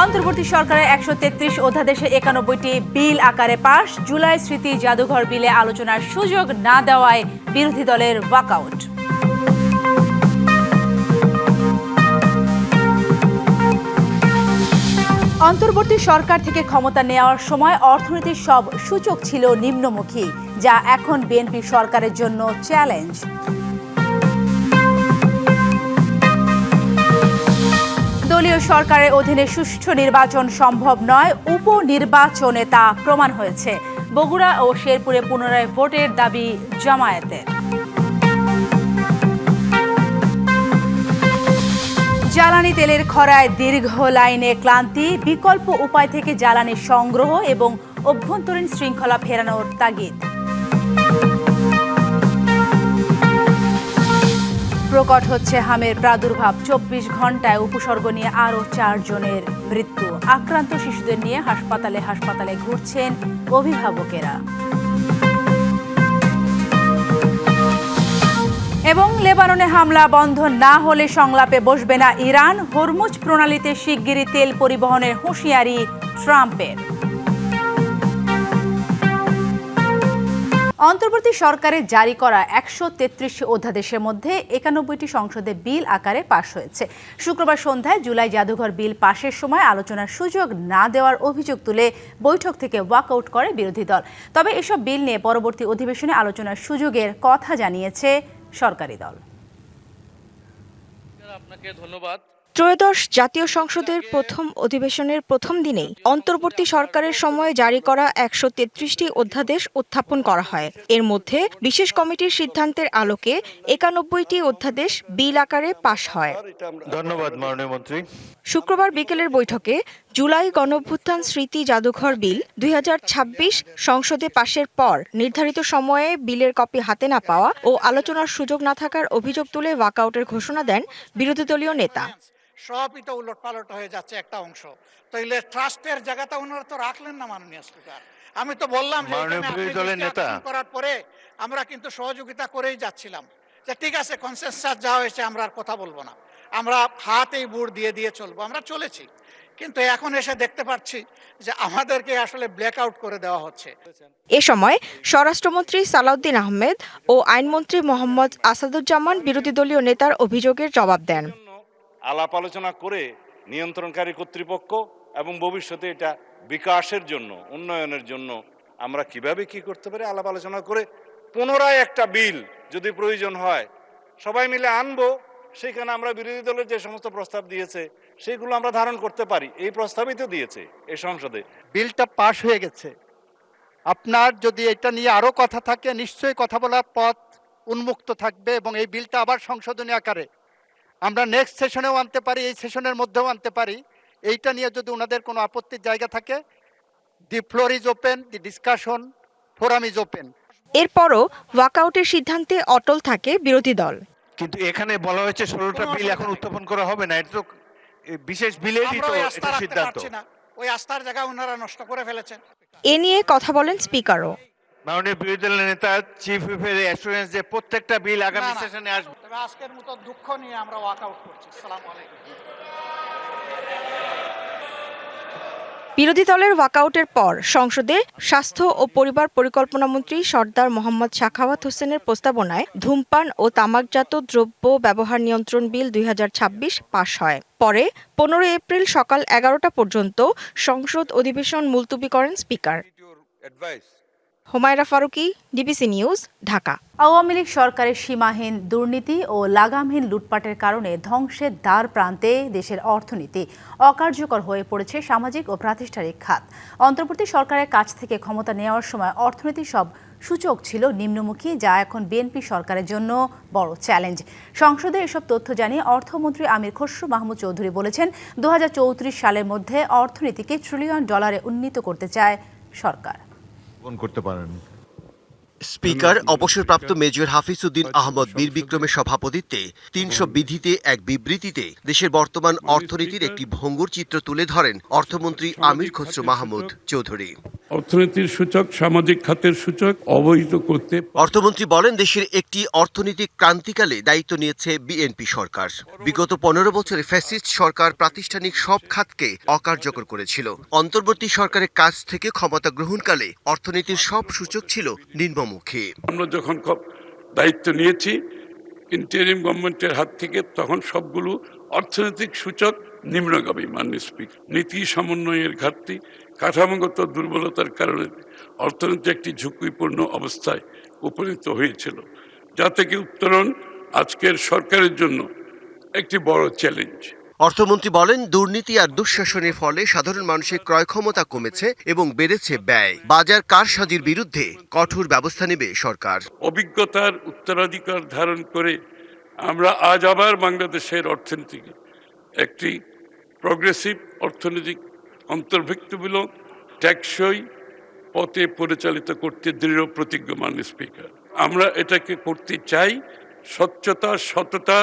অন্তর্বর্তী সরকারের ১৩৩ অধ্যাদেশে ৯১টি বিল আকারে পাস। জুলাই স্মৃতি জাদুঘর বিলে আলোচনার সুযোগ না দেওয়ায় বিরোধী দলের ওয়াকআউট। অন্তর্বর্তী সরকার থেকে ক্ষমতা নেওয়ার সময় অর্থনীতির সব সূচক ছিল নিম্নমুখী, যা এখন বিএনপি সরকারের জন্য চ্যালেঞ্জ। দলীয় সরকারের অধীনে সুষ্ঠু নির্বাচন সম্ভব নয়, উপনির্বাচনে তা প্রমাণ হয়েছে। বগুড়া ও শেরপুরে পুনরায় ভোটের দাবি জামায়াতের। জ্বালানি তেলের খরায় দীর্ঘ লাইনে ক্লান্তি, বিকল্প উপায় থেকে জ্বালানি সংগ্রহ এবং অভ্যন্তরীণ শৃঙ্খলা ফেরানোর তাগিদ। প্রকট হচ্ছে হামের প্রাদুর্ভাব, ২৪ ঘন্টায় উপসর্গ নিয়ে আরও ৪ জনের মৃত্যু। আক্রান্ত শিশুদের নিয়ে হাসপাতালে ঘুরছেন অভিভাবকেরা। এবং লেবাননে হামলা বন্ধ না হলে সংলাপে বসবে না ইরান। হরমুজ প্রণালীতে শিগগিরই তেল পরিবহনের হুঁশিয়ারি ট্রাম্পের। অন্তর্বর্তী সরকারের জারি করা ১৩৩ অধ্যাদেশের মধ্যে ৯১টি সংসদে বিল আকারে পাশ হয়েছে। শুক্রবার সন্ধ্যায় জুলাই জাদুঘর বিল পাশের সময় আলোচনার সুযোগ না দেওয়ার অভিযোগ তুলে বৈঠক থেকে ওয়াকআউট করে বিরোধী দল। তবে এসব বিল নিয়ে পরবর্তী অধিবেশনে আলোচনার সুযোগের কথা জানিয়েছে সরকারি দল। আপনাকে ধন্যবাদ। ত্রয়োদশ জাতীয় সংসদের প্রথম অধিবেশনের প্রথম দিনেই অন্তর্বর্তী সরকারের সময়ে জারি করা ১৩৩টি অধ্যাদেশ উত্থাপন করা হয়। এর মধ্যে বিশেষ কমিটির সিদ্ধান্তের আলোকে ৯১টি অধ্যাদেশ বিল আকারে পাশ হয়। ধন্যবাদ মাননীয় মন্ত্রী। শুক্রবার বিকেলের বৈঠকে জুলাই গণঅভ্যুত্থান স্মৃতি জাদুঘর বিল ২০২৬ সংসদে পাশের পর নির্ধারিত সময়ে বিলের কপি হাতে না পাওয়া ও আলোচনার সুযোগ না থাকার অভিযোগ তুলে ওয়াকআউটের ঘোষণা দেন বিরোধী দলীয় নেতা। সবই তো উলটপালট হয়ে যাচ্ছে একটা অংশ, তাইলে ট্রাস্টের জায়গাটা ওনারা তো রাখলেন না মাননীয় স্পিকার। আমি তো বললাম যে করার পরে আমরা কিন্তু সহযোগিতা করেই যাচ্ছিলাম, যে ঠিক আছে কনসেনসাস যা হয়েছে আমরা আর কথা বলবো না, আমরা হাতেই বুড় দিয়ে চলবো, আমরা চলেছি। কিন্তু এখন এসে দেখতে পাচ্ছি যে আমাদেরকে আসলে ব্ল্যাক আউট করে দেওয়া হচ্ছে। এ সময় স্বরাষ্ট্রমন্ত্রী সালাউদ্দিন আহমেদ ও আইনমন্ত্রী মোহাম্মদ আসাদুজ্জামান বিরোধী দলীয় নেতার অভিযোগের জবাব দেন। আলাপ আলোচনা করে নিয়ন্ত্রণকারী কর্তৃপক্ষ এবং ভবিষ্যতে এটা বিকাশের জন্য, উন্নয়নের জন্য আমরা কিভাবে কি করতে পারি আলাপ আলোচনা করে পুনরায় একটা বিল যদি প্রয়োজন হয় সবাই মিলে আনবো। সেখানে আমরা বিরোধী দলের যে সমস্ত প্রস্তাব দিয়েছে সেগুলো আমরা ধারণ করতে পারি। এই প্রস্তাবই তো দিয়েছে এই সংসদে। বিলটা পাশ হয়ে গেছে, আপনার যদি এটা নিয়ে আরো কথা থাকে নিশ্চয়ই কথা বলার পথ উন্মুক্ত থাকবে এবং এই বিলটা আবার সংশোধনী আকারে আমরা নেক্সট সেশনেও আনতে পারি, এই সেশনের মধ্যেও আনতে পারি। এইটা নিয়ে যদি ওনাদের কোনো আপত্তির জায়গা থাকে, দি floor is open, the discussion forum is open. এরপরও ওয়াকআউটের সিদ্ধান্তে অটল থাকে বিরোধী দল। কিন্তু এখানে বলা হয়েছে ১৬টা বিল এখন উত্থাপন করা হবে না, এটা তো বিশেষ বিলেরই তো সিদ্ধান্ত। ওই আস্থার জায়গা ওনারা নষ্ট করে ফেলেছেন। এ নিয়ে কথা বলেন স্পিকারও। মাননীয় বিরোধী দলের নেতা চিফ হুইপের অ্যাসুরেন্স যে প্রত্যেকটা বিল আগামী সেশনে আসবে। তবে আজকের মতো দুঃখ নিয়ে আমরা ওয়াকআউট করছি। আসসালামু আলাইকুম। বিরোধী দলের ওয়াকআউটের পর সংসদে স্বাস্থ্য ও পরিবার পরিকল্পনা মন্ত্রী সরদার মোহাম্মদ সাখাওয়াত হোসেনের প্রস্তাবনায় ধূমপান ও তামাকজাত দ্রব্য ব্যবহার নিয়ন্ত্রণ বিল ২০২৬ পাশ হয়। পরে ১৫ এপ্রিল সকাল ১১টা পর্যন্ত সংসদ অধিবেশন মুলতবি করেন speaker. Humaira Faruqui, DBC news, Dhaka. Awami League সরকারের সীমাহীন দুর্নীতি ও লাগামহীন লুটপাটের কারণে ধ্বংসের দ্বার প্রান্তে দেশের অর্থনীতি। অকার্যকর হয়ে পড়েছে সামাজিক ও প্রাতিষ্ঠানিক খাত। অন্তর্বর্তী সরকারের কাছ থেকে ক্ষমতা নেওয়ার সময় অর্থনীতির সব সূচক ছিল নিম্নমুখী, যা এখন বিএনপি সরকারের জন্য বড় চ্যালেঞ্জ। সংসদে এসব তথ্য জানিয়ে অর্থমন্ত্রী আমির খসরু মাহমুদ চৌধুরী বলেছেন, ২০৩৪ সালের মধ্যে অর্থনীতিকে $1 ট্রিলিয়ন উন্নীত করতে চায় সরকার। করতে পারেন। স্পিকার অবসরপ্রাপ্ত মেজর হাফিজ উদ্দিন আহমদ বীর বিক্রমের সভাপতিত্বে ৩০০ বিধিতে এক বিবৃতিতে দেশের বর্তমান অর্থনীতির একটি ভঙ্গুর চিত্র তুলে ধরেন অর্থমন্ত্রী আমির খসরু মাহমুদ চৌধুরী। অর্থনীতির সূচক, সামাজিক খাতের সূচক অবহিত করতে। অর্থমন্ত্রী বলেন, দেশের একটি অর্থনৈতিক ক্রান্তিকালে দায়িত্ব নিয়েছে বিএনপি সরকার। বিগত ১৫ বছরে ফ্যাসিস্ট সরকার প্রাতিষ্ঠানিক সব খাতকে অকার্যকর করেছিল। অন্তর্বর্তী সরকারের কাছ থেকে ক্ষমতা গ্রহণকালে অর্থনীতির সব সূচক ছিল নিম্নমুখী। আমরা যখন দায়িত্ব নিয়েছি ইন্টারিম গভর্নমেন্টের হাত থেকে, তখন সবগুলো অর্থনৈতিক সূচক নিম্নগামী। মাননীয় স্পিকার, নীতি সমন্বয়ের ঘাটতি, কাঠামোগত দুর্বলতার কারণে অর্থনীতি একটি ঝুঁকিপূর্ণ অবস্থায় উপনীত হয়েছিল, যা থেকে উত্তরণ আজকের সরকারের জন্য একটি বড় চ্যালেঞ্জ। অর্থমন্ত্রী বলেন, দুর্নীতি আর দুঃশাসনের ফলে সাধারণ মানুষের ক্রয় ক্ষমতা কমেছে এবং বেড়েছে ব্যয়। বাজার কারসাজির বিরুদ্ধে কঠোর ব্যবস্থা নেবে সরকার। অভিজ্ঞতার উত্তরাধিকার ধারণ করে আমরা আজ আবার বাংলাদেশের অর্থনীতিকে একটি প্রগ্রেসিভ অর্থনৈতিক অন্তর্ভুক্তিমূলক টেকসই পথে পরিচালিত করতে দৃঢ় প্রতিজ্ঞ। মাননীয় স্পিকার, আমরা এটাকে করতে চাই স্বচ্ছতা, সততা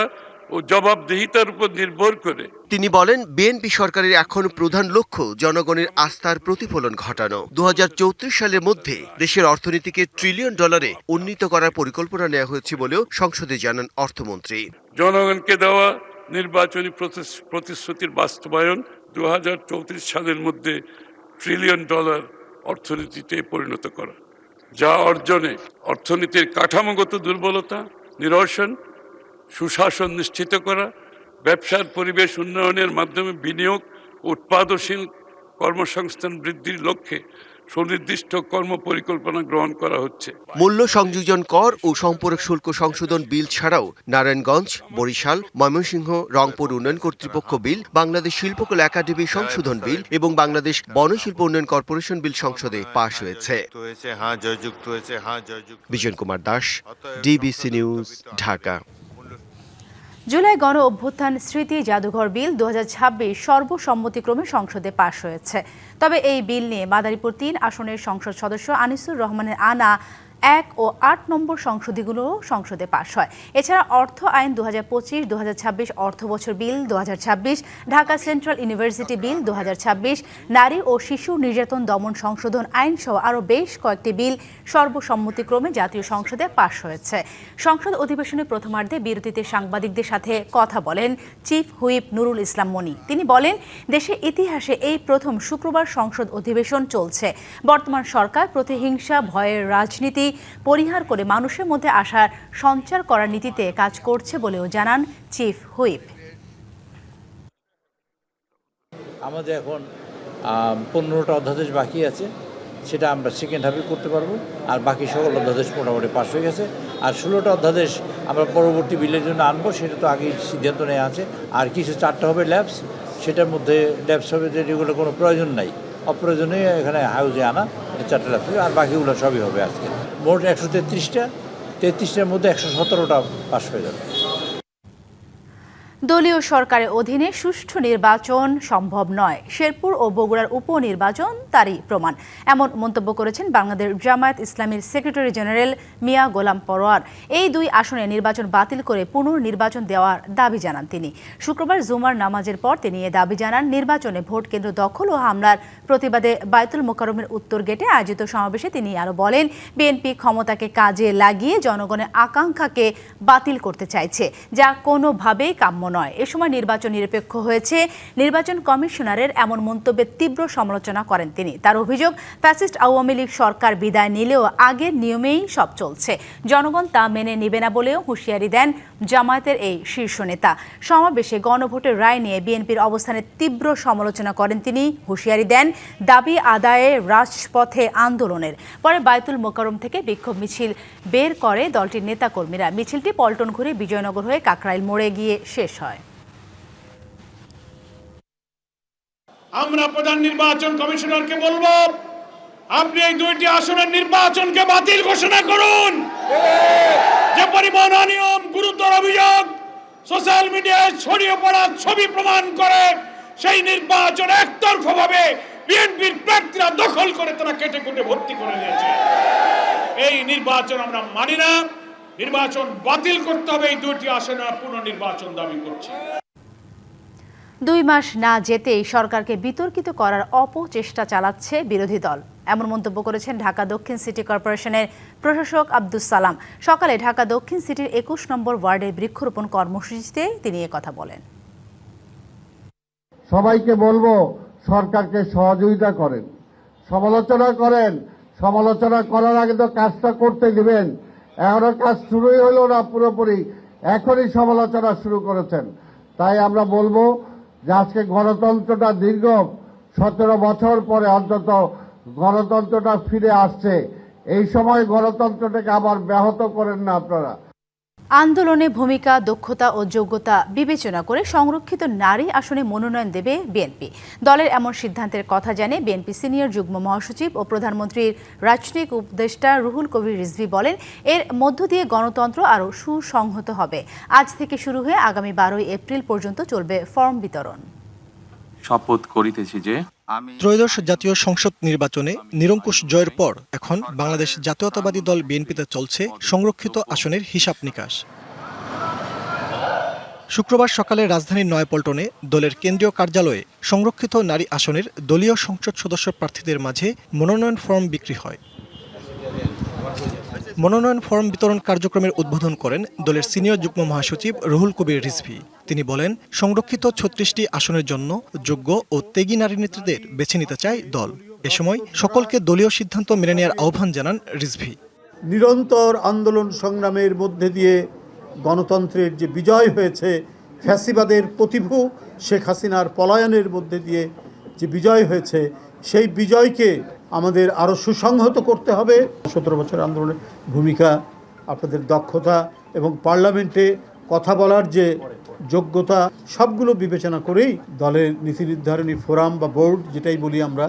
ও জবাবদিহিতার উপর নির্ভর করে। তিনি বলেন, বিএনপি সরকারের এখন প্রধান লক্ষ্য জনগণের আস্থার প্রতিফলন ঘটানো। ২০৩৪ সালের মধ্যে দেশের অর্থনীতিকে $1 ট্রিলিয়ন উন্নীত করার পরিকল্পনা নেওয়া হয়েছে বলেও সংসদে জানান অর্থমন্ত্রী। জনগণকে দেওয়া নির্বাচনী প্রতিশ্রুতির বাস্তবায়ন ২০৩৪ সালের মধ্যে $1 ট্রিলিয়ন অর্থনীতিতে পরিণত করা, যা অর্জনে অর্থনীতির কাঠামোগত দুর্বলতা নিরসন, সুশাসন নিশ্চিত করা, ব্যবসার পরিবেশ উন্নয়নের মাধ্যমে বিনিয়োগ, উৎপাদনশীল কর্মসংস্থান বৃদ্ধির লক্ষ্যে সুনির্দিষ্ট কর্ম পরিকল্পনা গ্রহণ করা হচ্ছে। মূল্য সংযোজন কর ও সম্পর্ক শুল্ক সংশোধন বিল ছাড়াও নারায়ণগঞ্জ, বরিশাল, ময়মনসিংহ, রংপুর উন্নয়ন কর্তৃপক্ষ বিল, বাংলাদেশ শিল্পকলা একাডেমি সংশোধন বিল এবং বাংলাদেশ বনশিল্প উন্নয়ন কর্পোরেশন বিল সংসদে পাশ হয়েছে। Bijan Kumar Das, DBC news, Dhaka. জুলাই গণ অভ্যুত্থান স্মৃতি জাদুঘর বিল ২০২৬ সর্বসম্মতিক্রমে সংসদে পাশ হয়েছে। তবে এই বিল নিয়ে মাদারীপুর ৩ আসনের সংসদ সদস্য আনিসুর রহমানের আনা ১ ও ৮ নম্বর সংশোধনীগুলোও সংসদে পাশ হয়। এছাড়া অর্থ আইন ২০২৫-২০২৬ অর্থবছর বিল ২০২৬, ঢাকা সেন্ট্রাল ইউনিভার্সিটি বিল ২০২৬, নারী ও শিশু নির্যাতন দমন সংশোধন আইন সহ আরও বেশ কয়েকটি বিল সর্বসম্মতিক্রমে জাতীয় সংসদে পাশ হয়েছে। সংসদ অধিবেশনের প্রথমার্ধে বিরতিতে সাংবাদিকদের সাথে কথা বলেন চিফ হুইপ নুরুল ইসলাম মনি। তিনি বলেন, দেশের ইতিহাসে এই প্রথম শুক্রবার সংসদ অধিবেশন চলছে। বর্তমান সরকার প্রতিহিংসা, ভয়ের রাজনীতি পরিহার করে মানুষের মধ্যে আশার সঞ্চার করার নীতিতে কাজ করছে বলেও জানান চিফ হুইপ। আমাদের এখন 15টা অধ্যাদেশ বাকি আছে, সেটা আমরা সেকেন্ড হাফে করতে পারবো। আর বাকি সকল অধ্যাদেশ মোটামুটি পাস হয়ে গেছে। আর 16টা অধ্যাদেশ আমরা পরবর্তী বিলের জন্য আনবো, সেটা তো আগেই সিদ্ধান্ত নেওয়া আছে। আর কিছু 4টা হবে ল্যাবস, সেটার মধ্যে ল্যাবস হবে যেগুলো কোনো প্রয়োজন নাই, অপ্রয়োজনীয় এখানে হাউজে আনা, 4টা ল্যাবস হবে। আর বাকিগুলো সবই হবে আজকে। মোট 133টার মধ্যে 117টা পাস হয়ে যাবে। দলীয় সরকারের অধীনে সুষ্ঠু নির্বাচন সম্ভব নয়। শেরপুর ও বগুড়ার উপনির্বাচন তারই প্রমাণ। এমন মন্তব্য করেছেন বাংলাদেশ জামায়াত ইসলামীর সেক্রেটারি জেনারেল মিয়া গোলাম পরোয়ার। এই 2 আসনে নির্বাচন বাতিল করে পুনর্নির্বাচন দেওয়ার দাবি জানান তিনি। শুক্রবার জুমার নামাজের পর তিনি এ দাবি জানান। নির্বাচনে ভোট কেন্দ্র দখল ও হামলার প্রতিবাদে বায়তুল মোকাররমের উত্তর গেটে আয়োজিত সমাবেশে তিনি আরও বলেন, বিএনপি ক্ষমতাকে কাজে লাগিয়ে জনগণের আকাঙ্ক্ষাকে বাতিল করতে চাইছে, যা কোনোভাবেই কাম্য নয়। এ সময় নির্বাচন নিরপেক্ষ হয়েছে। নির্বাচন কমিশনারের এমন মন্তব্যের তীব্র সমালোচনা করেন তিনি। তার অভিযোগ, ফ্যাসিস্ট আওয়ামী লীগ সরকার বিদায় নিলেও আগের নিয়মেই সব চলছে। জনগণ তা মেনে নেবে না বলেও হুঁশিয়ারি দেন জামায়াতের এই শীর্ষ নেতা। সমাবেশে গণভোটের রায় নিয়ে বিএনপির অবস্থানের তীব্র সমালোচনা করেন তিনি। হুঁশিয়ারি দেন দাবি আদায়ে রাজপথে আন্দোলনের। পরে বায়তুল মোকাররম থেকে বিক্ষোভ মিছিল বের করে দলটির নেতাকর্মীরা। মিছিলটি পল্টন ঘুরে বিজয়নগর হয়ে কাকরাইল মোড়ে গিয়ে শেষ হয়। আমরা প্রধান নির্বাচন কমিশনারকে বলবো, আপনি এই 2টি আসনের নির্বাচনকে বাতিল ঘোষণা করুন। যে পরিমাণ অনিয়ম, গুরুতর অভিযোগ সোশ্যাল মিডিয়ায় ছড়িয়ে পড়ার ছবি প্রমাণ করে, সেই নির্বাচন একতরফাভাবে বিএনপির প্রার্থীরা দখল করে তারা কেটে কুটে ভর্তি করে দিয়েছে। এই নির্বাচন আমরা মানি না। নির্বাচন বাতিল করতে হবে। এই 2টি আসনে পুনর্নির্বাচন দাবি করছি। 2 মাস না যেতেই সরকারকে বিতর্কিত করার অপচেষ্টা চালাচ্ছে বিরোধী দল, এমন মন্তব্য করেছেন ঢাকা দক্ষিণ সিটি কর্পোরেশনের প্রশাসক আব্দুস সালাম। সকালে ঢাকা দক্ষিণ সিটির 21 নম্বর ওয়ার্ডের বৃক্ষরোপণ কর্মসূচিতে তিনি কথা বলেন। সবাইকে বলবো সরকারকে সহযোগিতা করেন, সমালোচনা করেন, সমালোচনা করার আগে তো কাজটা করতে দিবেন। এখনো কাজ শুরুই হলো না পুরোপুরি, এখনই সমালোচনা শুরু করেছেন। তাই আমরা বলবো যে আজকে গণতন্ত্রটা দীর্ঘ 17 বছর পরে অন্তত গণতন্ত্রটা ফিরে আসছে। এই সময় গণতন্ত্রটাকে আবার ব্যাহত করেন না আপনারা। আন্দোলনে ভূমিকা, দক্ষতা ও যোগ্যতা বিবেচনা করে সংরক্ষিত নারী আসনে মনোনয়ন দেবে বিএনপি। দলের এমন সিদ্ধান্তের কথা জানে বিএনপি সিনিয়র যুগ্ম মহাসচিব ও প্রধানমন্ত্রীর রাজনৈতিক উপদেষ্টা রুহুল কবির রিজভী বলেন, এর মধ্য দিয়ে গণতন্ত্র আরও সুসংহত হবে। আজ থেকে শুরু হয়ে আগামী 12 এপ্রিল পর্যন্ত চলবে ফর্ম বিতরণ। শপথ করিতেছি যে ত্রয়োদশ জাতীয় সংসদ নির্বাচনে নিরঙ্কুশ জয়ের পর এখন বাংলাদেশ জাতীয়তাবাদী দল বিএনপিতে চলছে সংরক্ষিত আসনের হিসাব নিকাশ। শুক্রবার সকালে রাজধানীর নয়াপল্টনে দলের কেন্দ্রীয় কার্যালয়ে সংরক্ষিত নারী আসনের দলীয় সংসদ সদস্য প্রার্থীদের মাঝে মনোনয়ন ফর্ম বিক্রি হয়। মনোনয়ন ফর্ম বিতরণ কার্যক্রমের উদ্বোধন করেন দলের সিনিয়র যুগ্ম মহাসচিব রুহুল কবির রিজভী। তিনি বলেন, সংরক্ষিত 36টি আসনের জন্য যোগ্য ও ত্যাগী নারী নেত্রীদের বেছে নিতে চায় দল। এ সময় সকলকে দলীয় সিদ্ধান্ত মেনে নেওয়ার আহ্বান জানান রিজভী। নিরন্তর আন্দোলন সংগ্রামের মধ্যে দিয়ে গণতন্ত্রের যে বিজয় হয়েছে, ফ্যাসিবাদের প্রতিভূ শেখ হাসিনার পলায়নের মধ্যে দিয়ে যে বিজয় হয়েছে, সেই বিজয়কে আমাদের আরও সুসংহত করতে হবে। 17 বছর আন্দোলনের ভূমিকা, আপনাদের দক্ষতা এবং পার্লামেন্টে কথা বলার যে যোগ্যতা, সবগুলো বিবেচনা করেই দলের নীতি নির্ধারণী ফোরাম বা বোর্ড, যেটাই বলি আমরা,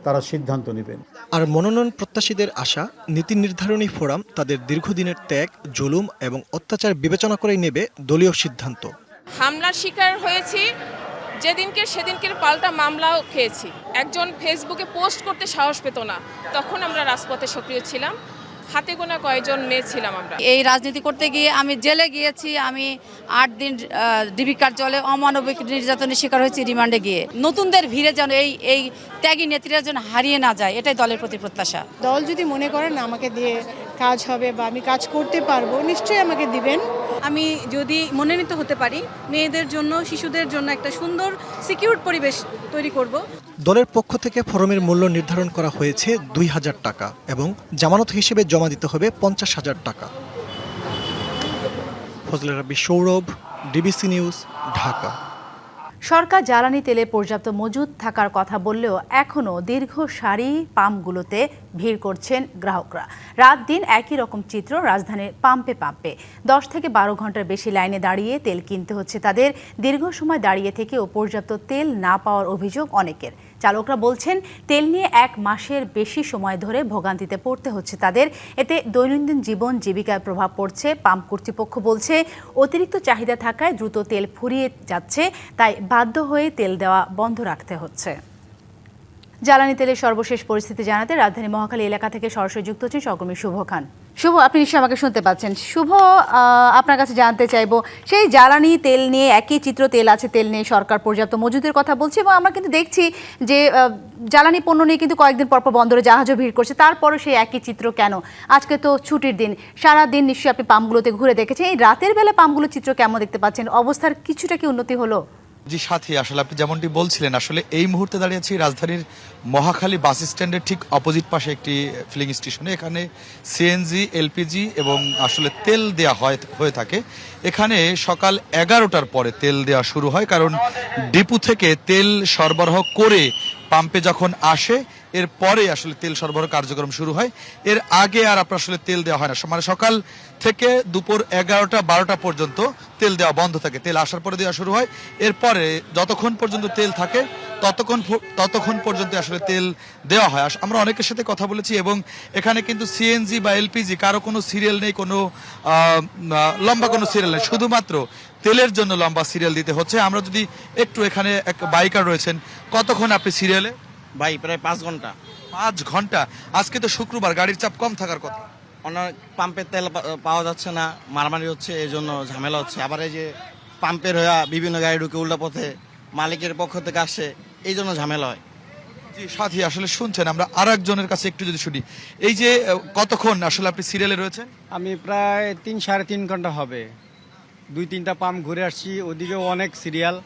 তারা সিদ্ধান্ত নেবেন। আর মনোনয়ন প্রত্যাশীদের আশা, নীতি নির্ধারণী ফোরাম তাদের দীর্ঘদিনের ত্যাগ, জুলুম এবং অত্যাচার বিবেচনা করেই নেবে দলীয় সিদ্ধান্ত। হামলার শিকার হয়েছি সেদিনকে পাল্টা মামলাও খেয়েছি। একজন ফেসবুকে পোস্ট করতে সাহস পেত না, তখন আমরা রাজপথে সক্রিয় ছিলাম। হাতে গোনা কয়েকজন মেয়ে ছিলাম আমরা। এই রাজনীতি করতে গিয়ে আমি জেলে গিয়েছি। আমি 8 দিন ডিবি কার্যালয়ে অমানবিক নির্যাতনের শিকার হয়েছি, রিমান্ডে গিয়ে। নতুনদের ভিড়ে যেন এই ত্যাগী নেত্রীরা যেন হারিয়ে না যায়, এটাই দলের প্রতি প্রত্যাশা। দল যদি মনে করেন আমাকে দিয়ে কাজ হবে বা আমি কাজ করতে পারবো, নিশ্চয়ই আমাকে দিবেন। আমি যদি মনোনীত হতে পারি, মেয়েদের জন্য, শিশুদের জন্য একটা সুন্দর সিকিউর পরিবেশ তৈরি করব। দলের পক্ষ থেকে ফরমের মূল্য নির্ধারণ করা হয়েছে 2000 টাকা এবং জামানত হিসেবে জমা দিতে হবে 50,000 টাকা। ফজলে রাব্বি, সৌরভ, ডিবিসি নিউজ, ঢাকা। সরকার জ্বালানি তেলে পর্যাপ্ত মজুদ থাকার কথা বললেও এখনও দীর্ঘ সারি পাম্পগুলোতে ভিড় করছেন গ্রাহকরা। রাত দিন একই রকম চিত্র রাজধানীর পাম্পে 10 থেকে 12 ঘন্টার বেশি লাইনে দাঁড়িয়ে তেল কিনতে হচ্ছে তাদের। দীর্ঘ সময় দাঁড়িয়ে থেকেও পর্যাপ্ত তেল না পাওয়ার অভিযোগ অনেকের। চালকরা বলছেন, তেল নিয়ে 1 মাসের বেশি সময় ধরে ভোগান্তিতে পড়তে হচ্ছে তাদের। এতে দৈনন্দিন জীবন জীবিকায় প্রভাব পড়ছে। পাম্প কর্তৃপক্ষ বলছে, অতিরিক্ত চাহিদা থাকায় দ্রুত তেল ফুরিয়ে যাচ্ছে, তাই বাধ্য হয়ে তেল দেওয়া বন্ধ রাখতে হচ্ছে। জ্বালানি তেলের সর্বশেষ পরিস্থিতি জানাতে রাজধানী মহাখালী এলাকা থেকে সরাসরি যুক্ত হচ্ছেন সহকর্মী শুভ খান। শুভ, আপনি নিশ্চয়ই আমাকে শুনতে পাচ্ছেন। শুভ, আপনার কাছে জানতে চাইবো, সেই জ্বালানি তেল নিয়ে একই চিত্র, তেল আছে, তেল নিয়ে সরকার পর্যাপ্ত মজুদের কথা বলছে এবং আমরা কিন্তু দেখছি যে জ্বালানি পণ্য নিয়ে কিন্তু কয়েকদিন পর বন্দরে জাহাজও ভিড় করছে। তারপরও সেই একই চিত্র কেন? আজকে তো ছুটির দিন, সারা দিন নিশ্চয়ই আপনি পাম্পগুলোতে ঘুরে দেখেছেন। এই রাতের বেলা পাম্পগুলোর চিত্র কেমন দেখতে পাচ্ছেন? অবস্থার কিছুটা কি উন্নতি হলো? জি সাথী, আসলে আপনি যেমনটি বলছিলেন, আসলে এই মুহূর্তে দাঁড়িয়েছি রাজধানীর মহাখালী বাস স্ট্যান্ডের ঠিক অপোজিট পাশে একটি ফিলিং স্টেশনে। এখানে সিএনজি, এলপিজি এবং আসলে তেল দেওয়া হয়ে থাকে। এখানে সকাল 11টার পরে তেল দেওয়া শুরু হয়, কারণ ডিপু থেকে তেল সরবরাহ করে পাম্পে যখন আসে এরপরে আসলে তেল সরবরাহ কার্যক্রম শুরু হয়। এর আগে আর আপনার আসলে তেল দেওয়া হয় না, মানে সকাল থেকে দুপুর 11টা 12টা পর্যন্ত তেল দেওয়া বন্ধ থাকে। তেল আসার পরে দেওয়া শুরু হয়, এরপরে যতক্ষণ পর্যন্ত তেল থাকে ততক্ষণ পর্যন্ত আসলে তেল দেওয়া হয়। আমরা অনেকের সাথে কথা বলেছি এবং এখানে কিন্তু সিএনজি বা এলপিজি কারো কোনো সিরিয়াল নেই, কোনো লম্বা কোনো সিরিয়াল নেই, শুধুমাত্র তেলের জন্য লম্বা সিরিয়াল দিতে হচ্ছে। আমরা যদি একটু, এখানে এক বাইকার রয়েছেন, কতক্ষণ আপনি সিরিয়ালে? ভাই প্রায় 5 ঘন্টা। 5 ঘন্টা? আজকে তো শুক্রবার, গাড়ির চাপ কম থাকার কথা। অনেক পাম্পের তেল পাওয়া যাচ্ছে না, মারামারি হচ্ছে, এই জন্য ঝামেলা হচ্ছে। আবার এই যে পাম্পের হয়ে বিভিন্ন গাড়ি ঢুকে উল্টা পথে মালিকের পক্ষ থেকে আসে, এই জন্য ঝামেলা হয়। জি সাথী, আসলে শুনছেন, আমরা আর একজনের কাছে একটু যদি শুনি। এই যে কতক্ষণ আসলে আপনি সিরিয়ালে রয়েছেন? আমি প্রায় 3-3.5 ঘন্টা হবে। 2-3টা পাম্প ঘুরে আসছি, ওদিকেও অনেক সিরিয়াল।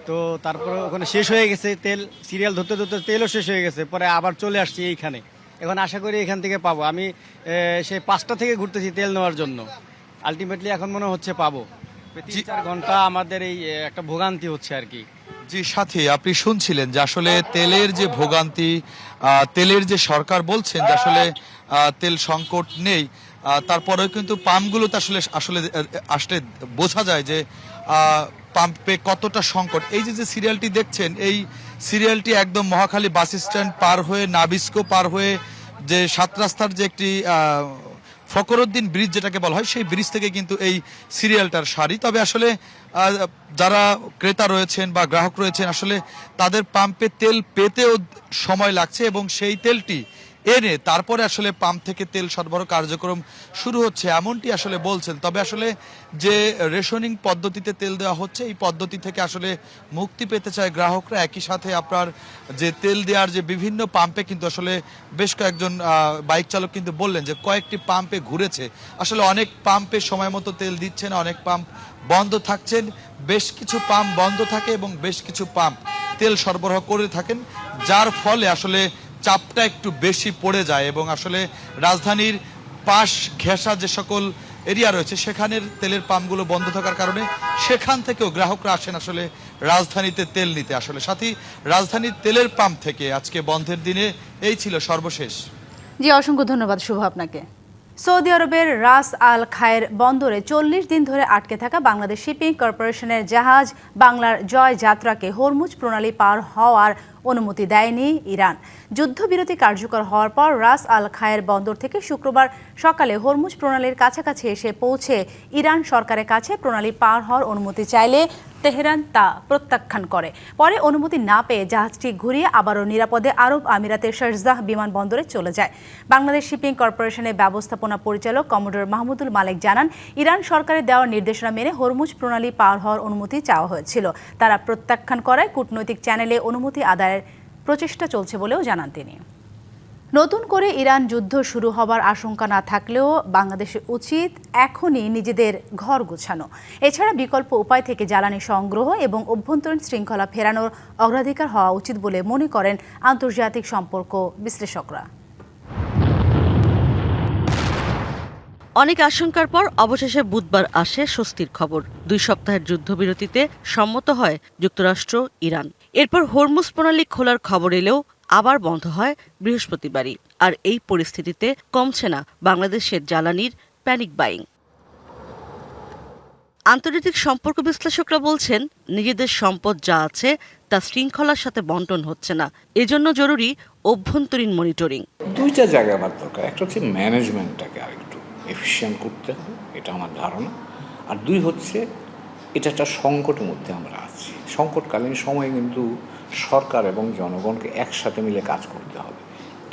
তো তারপরে ওখানে শেষ হয়ে গেছে তেল, সিরিয়াল ধরতে ধরতে তেলও শেষ হয়ে গেছে, পরে আবার চলে আসছি এইখানে। এখন আশা করি এখান থেকে পাবো। আমি সেই 5টা থেকে ঘুরতেছি তেল নেওয়ার জন্য, আলটিমেটলি এখন মনে হচ্ছে পাবো। 3-4 ঘন্টা আমাদের এই একটা ভোগান্তি হচ্ছে আর কি। জি সাথী, আপনি শুনছিলেন যে আসলে তেলের যে ভোগান্তি, তেলের যে সরকার বলছেন যে আসলে তেল সংকট নেই, তারপরেও কিন্তু পাম্পগুলোতে আসলে আসলে আসলে বোঝা যায় যে পাম্পে কতটা সংকট। এই যে সিরিয়ালটি দেখছেন, এই সিরিয়ালটি একদম মহাখালী বাস স্ট্যান্ড পার হয়ে নাবিস্কো পার হয়ে যে 7 রাস্তার যে একটি ফখরুদ্দিন ব্রিজ যেটাকে বলা হয়, সেই ব্রিজ থেকে কিন্তু এই সিরিয়ালটার সারি। তবে আসলে যারা ক্রেতা রয়েছেন বা গ্রাহক রয়েছেন, আসলে তাদের পাম্পে তেল পেতেও সময় লাগছে এবং সেই তেলটি এনে তারপরে আসলে পাম্প থেকে তেল সরবরাহ কার্যক্রম শুরু হচ্ছে, এমনটি আসলে বলছেন। তবে আসলে যে রেশনিং পদ্ধতিতে তেল দেওয়া হচ্ছে, এই পদ্ধতি থেকে আসলে মুক্তি পেতে চায় গ্রাহকরা। একই সাথে আপনার যে তেল দেওয়ার যে বিভিন্ন পাম্পে কিন্তু আসলে বেশ কয়েকজন বাইক চালক কিন্তু বললেন যে কয়েকটি পাম্পে ঘুরেছে, আসলে অনেক পাম্পে সময় মতো তেল দিচ্ছে না, অনেক পাম্প বন্ধ থাকছেন, বেশ কিছু পাম্প বন্ধ থাকে এবং বেশ কিছু পাম্প তেল সরবরাহ করে থাকেন, যার ফলে আসলে চাপটা একটু বেশি পড়ে যায় এবং আসলে রাজধানীর পাশ ঘেঁষা যে সকল এরিয়া রয়েছে সেখানের তেলের পাম্পগুলো বন্ধ থাকার কারণে সেখান থেকেও গ্রাহকরা আসেন আসলে রাজধানীতে তেল নিতে। আসলে সাথী, রাজধানীর তেলের পাম্প থেকে আজকে বন্ধের দিনে এই ছিল সর্বশেষ। জি, অসংখ্য ধন্যবাদ শুভ আপনাকে। সৌদি আরবের রাস আল খায়ের বন্দরে 40 দিন ধরে আটকে থাকা বাংলাদেশ শিপিং কর্পোরেশনের জাহাজ বাংলার জয় যাত্রাকে হরমুজ প্রণালী পার হওয়ার অনুমতি দেয়নি ইরান। যুদ্ধবিরতি কার্যকর হওয়ার পর রাস আল খায়ের বন্দর থেকে শুক্রবার সকালে হরমুজ প্রণালীর কাছাকাছি এসে পৌঁছে ইরান সরকারের কাছে প্রণালী পার হওয়ার অনুমতি চাইলে তেহরান তা প্রত্যাখ্যান করে। পরে অনুমতি না পেয়ে জাহাজটি ঘুরিয়ে আবারও নিরাপদে আরব আমিরাতের শারজাহ বিমানবন্দরে চলে যায়। বাংলাদেশ শিপিং কর্পোরেশনের ব্যবস্থাপনা পরিচালক কমোডর মাহমুদুল মালেক জানান, ইরান সরকারের দেওয়া নির্দেশনা মেনে হরমুজ প্রণালী পার হওয়ার অনুমতি চাওয়া হয়েছিল। তারা প্রত্যাখ্যান করায় কূটনৈতিক চ্যানেলে অনুমতি আদায়ের প্রচেষ্টা চলছে বলেও জানান তিনি। নতুন করে ইরান যুদ্ধ শুরু হবার আশঙ্কা না থাকলেও বাংলাদেশের উচিত এখনই নিজেদের ঘর গোছানো। এছাড়া বিকল্প উপায় থেকে জ্বালানি সংগ্রহ এবং অভ্যন্তরীণ শৃঙ্খলা ফেরানোর অগ্রাধিকার হওয়া উচিত বলে মনে করেন আন্তর্জাতিক সম্পর্ক বিশ্লেষকরা। অনেক আশঙ্কার পর অবশেষে বুধবার আসে স্বস্তির খবর। 2 সপ্তাহের যুদ্ধবিরতিতে সম্মত হয় যুক্তরাষ্ট্র, ইরান। এরপর হরমুজ প্রণালী খোলার খবর এলেও আবার বন্ধ হয় বৃহস্পতিবারই। আর এই পরিস্থিতিতে কমছে না বাংলাদেশের জ্বালানির প্যানিক বাইং। আন্তর্জাতিক সম্পর্ক বিশ্লেষকরা বলছেন, নিজেদের সম্পদ যা আছে তা শৃঙ্খলার সাথে বন্টন হচ্ছে না। এজন্য জরুরি অভ্যন্তরীণ মনিটরিং। 2টা জায়গা আমার দরকার। একটা হচ্ছে ম্যানেজমেন্টটাকে আরেকটু এফিশিয়েন্ট করতে হবে, এটা আমার ধারণা। আর 2 হচ্ছে এটা একটা সংকটের মধ্যে আমরা আছি। সংকটকালীন সময়ে কিন্তু সরকার এবং জনগণকে একসাথে মিলে কাজ করতে হবে।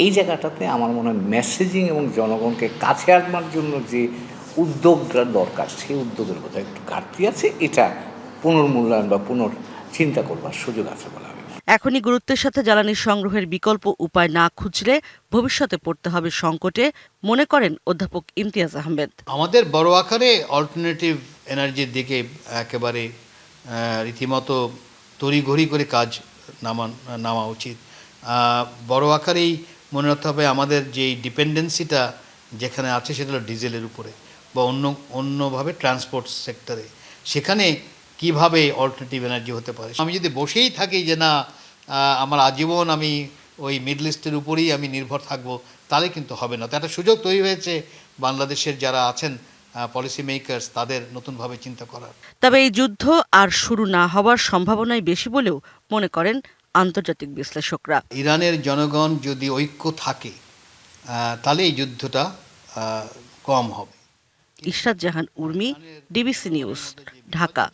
এই জায়গাটাতে আমার মনে হয় মেসেজিং এবং জনগণকে কাছে আনবার জন্য যে উদ্যোগটা দরকার, সেই উদ্যোগের কথা একটু ঘাটতি আছে। এটা পুনর্মূল্যায়ন বা চিন্তা করবার সুযোগ আছে বলে আমি। এখনই গুরুত্বের সাথে জ্বালানি সংগ্রহের বিকল্প উপায় না খুঁজলে ভবিষ্যতে পড়তে হবে সংকটে, মনে করেন অধ্যাপক ইমতিয়াজ আহমেদ। আমাদের বড় আকারে অল্টারনেটিভ এনার্জির দিকে একেবারে রীতিমতো তড়িঘড়ি করে কাজ নামা উচিত। বড় আকারেই মনে রাখতে হবে আমাদের যেই ডিপেন্ডেন্সিটা যেখানে আছে সেটা হলো ডিজেলের উপরে বা অন্যভাবে ট্রান্সপোর্ট সেক্টরে। সেখানে কিভাবে অল্টারনেটিভ এনার্জি হতে পারে। আমি যদি বসেই থাকি যে না আমার আজীবন আমি ওই মিডল ইস্টের উপরেই আমি নির্ভর থাকবো, তাহলে কিন্তু হবে না। তো একটা সুযোগ তৈরি হয়েছে বাংলাদেশের যারা আছেন পলিসি মেকার্স, তাদের নতুনভাবে চিন্তা করার। তবে এই যুদ্ধ আর শুরু না হওয়ার সম্ভাবনাই বেশি বলেও মনে করেন আন্তর্জাতিক বিশ্লেষকরা। ইরানের জনগণ যদি ঐক্য থাকে তাহলে এই যুদ্ধটা কম হবে। ইশরাত জাহান উর্মি, ডিবিসি নিউজ, ঢাকা।